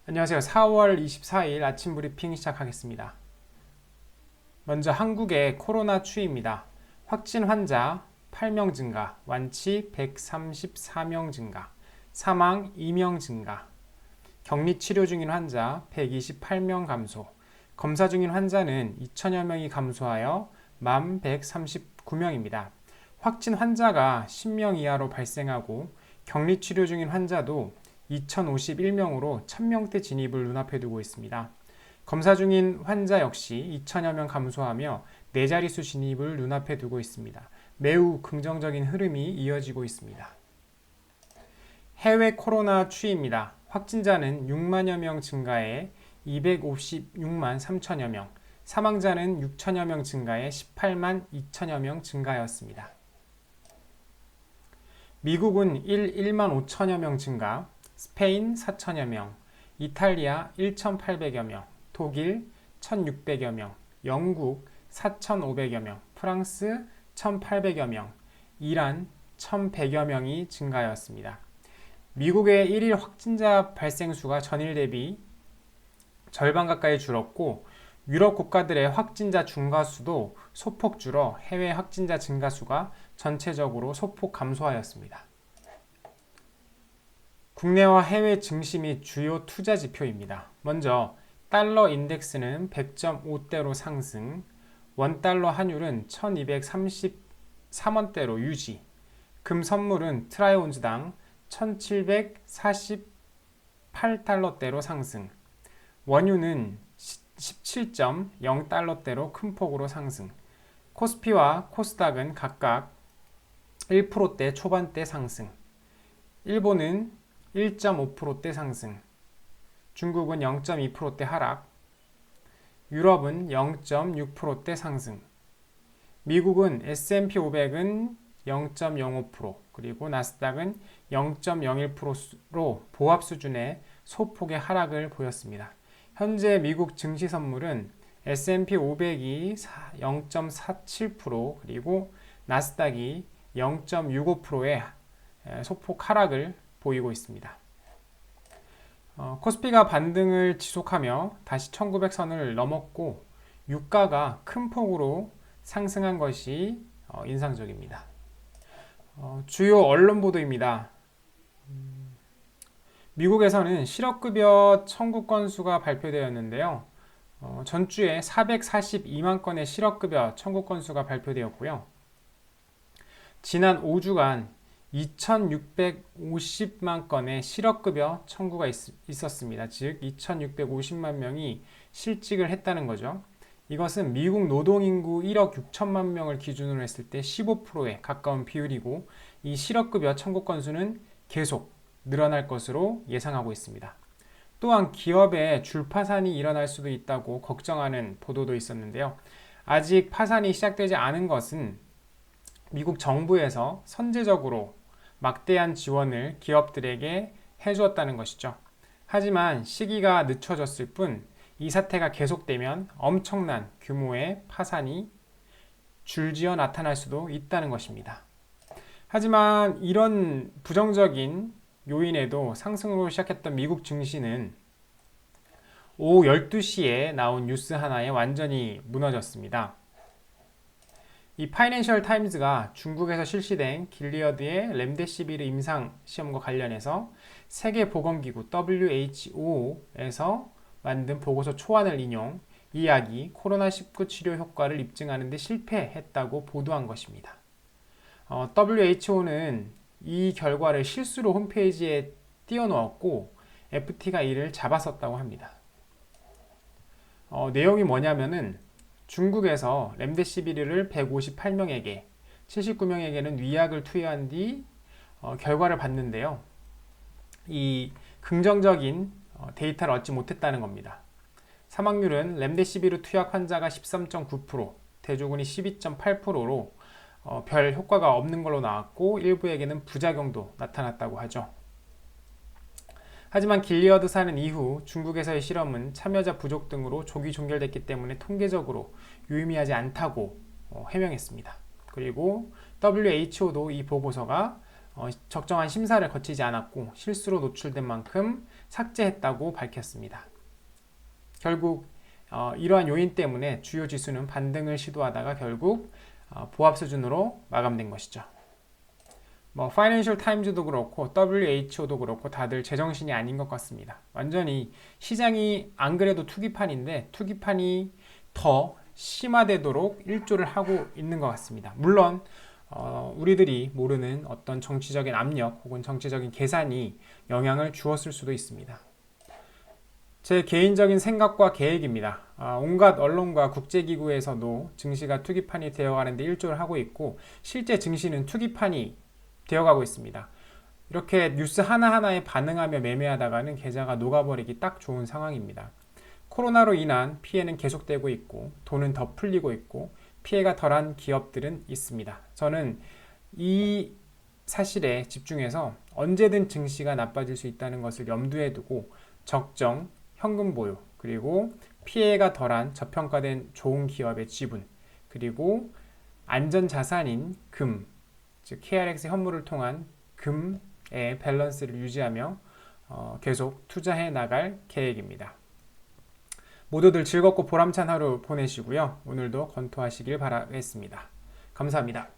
안녕하세요. 4월 24일 아침 브리핑 시작하겠습니다. 먼저 한국의 코로나 추이입니다. 확진 환자 8명 증가, 완치 134명 증가, 사망 2명 증가, 격리 치료 중인 환자 128명 감소, 검사 중인 환자는 2천여 명이 감소하여 1139명입니다. 확진 환자가 10명 이하로 발생하고 격리 치료 중인 환자도 2,051명으로 1,000명대 진입을 눈앞에 두고 있습니다. 검사 중인 환자 역시 2천여 명 감소하며 네 자릿수 진입을 눈앞에 두고 있습니다. 매우 긍정적인 흐름이 이어지고 있습니다. 해외 코로나 추이입니다. 확진자는 6만여 명 증가해 256만 3천여 명, 사망자는 6천여 명 증가해 18만 2천여 명 증가하였습니다. 미국은 1만 5천여 명 증가, 스페인 4천여 명, 이탈리아 1,800여 명, 독일 1,600여 명, 영국 4,500여 명, 프랑스 1,800여 명, 이란 1,100여 명이 증가하였습니다. 미국의 1일 확진자 발생 수가 전일 대비 절반 가까이 줄었고 유럽 국가들의 확진자 증가 수도 소폭 줄어 해외 확진자 증가 수가 전체적으로 소폭 감소하였습니다. 국내와 해외 증시 및 주요 투자 지표입니다. 먼저 달러 인덱스는 100.5대로 상승, 원달러 환율은 1233원대로 유지, 금 선물은 트라이 온즈당 1748달러대로 상승, 원유는 17.0달러대로 큰 폭으로 상승, 코스피와 코스닥은 각각 1%대 초반대 상승, 일본은 1.5%대 상승, 중국은 0.2%대 하락, 유럽은 0.6%대 상승, 미국은 S&P 500은 0.05%, 그리고 나스닥은 0.01%로 보합 수준의 소폭의 하락을 보였습니다. 현재 미국 증시 선물은 S&P 500이 0.47%, 그리고 나스닥이 0.65%의 소폭 하락을 보이고 있습니다. 코스피가 반등을 지속하며 다시 1900선을 넘었고 유가가 큰 폭으로 상승한 것이 인상적입니다. 주요 언론 보도입니다. 미국에서는 실업급여 청구 건수가 발표되었는데요. 전주에 442만 건의 실업급여 청구 건수가 발표되었고요. 지난 5주간 2,650만 건의 실업급여 청구가 있었습니다. 즉 2,650만 명이 실직을 했다는 거죠. 이것은 미국 노동인구 1억 6천만 명을 기준으로 했을 때 15%에 가까운 비율이고 이 실업급여 청구 건수는 계속 늘어날 것으로 예상하고 있습니다. 또한 기업의 줄파산이 일어날 수도 있다고 걱정하는 보도도 있었는데요. 아직 파산이 시작되지 않은 것은 미국 정부에서 선제적으로 막대한 지원을 기업들에게 해주었다는 것이죠. 하지만 시기가 늦춰졌을 뿐 이 사태가 계속되면 엄청난 규모의 파산이 줄지어 나타날 수도 있다는 것입니다. 하지만 이런 부정적인 요인에도 상승으로 시작했던 미국 증시는 오후 12시에 나온 뉴스 하나에 완전히 무너졌습니다. 이 파이낸셜 타임즈가 중국에서 실시된 길리어드의 렘데시비르 임상 시험과 관련해서 세계보건기구 WHO에서 만든 보고서 초안을 인용, 이 약이 코로나19 치료 효과를 입증하는 데 실패했다고 보도한 것입니다. WHO는 이 결과를 실수로 홈페이지에 띄워놓았고 FT가 이를 잡았었다고 합니다. 내용이 뭐냐면은 중국에서 렘데시비르를 158명에게 79명에게는 위약을 투여한 뒤 결과를 봤는데요. 이 긍정적인 데이터를 얻지 못했다는 겁니다. 사망률은 렘데시비르 투약 환자가 13.9%, 대조군이 12.8%로 별 효과가 없는 걸로 나왔고 일부에게는 부작용도 나타났다고 하죠. 하지만 길리어드사는 이후 중국에서의 실험은 참여자 부족 등으로 조기 종결됐기 때문에 통계적으로 유의미하지 않다고 해명했습니다. 그리고 WHO도 이 보고서가 적정한 심사를 거치지 않았고 실수로 노출된 만큼 삭제했다고 밝혔습니다. 결국 이러한 요인 때문에 주요 지수는 반등을 시도하다가 결국 보합 수준으로 마감된 것이죠. 파이낸셜 타임즈도 그렇고 WHO도 그렇고 다들 제정신이 아닌 것 같습니다. 완전히 시장이 안 그래도 투기판인데 투기판이 더 심화되도록 일조를 하고 있는 것 같습니다. 물론 우리들이 모르는 어떤 정치적인 압력 혹은 정치적인 계산이 영향을 주었을 수도 있습니다. 제 개인적인 생각과 계획입니다. 온갖 언론과 국제기구에서도 증시가 투기판이 되어가는데 일조를 하고 있고 실제 증시는 투기판이 되어가고 있습니다. 이렇게 뉴스 하나하나에 반응하며 매매하다가는 계좌가 녹아버리기 딱 좋은 상황입니다. 코로나로 인한 피해는 계속되고 있고 돈은 더 풀리고 있고 피해가 덜한 기업들은 있습니다. 저는 이 사실에 집중해서 언제든 증시가 나빠질 수 있다는 것을 염두에 두고 적정 현금 보유, 그리고 피해가 덜한 저평가된 좋은 기업의 지분, 그리고 안전자산인 금, 즉 KRX 현물을 통한 금의 밸런스를 유지하며 계속 투자해 나갈 계획입니다. 모두들 즐겁고 보람찬 하루 보내시고요. 오늘도 권투하시길 바라겠습니다. 감사합니다.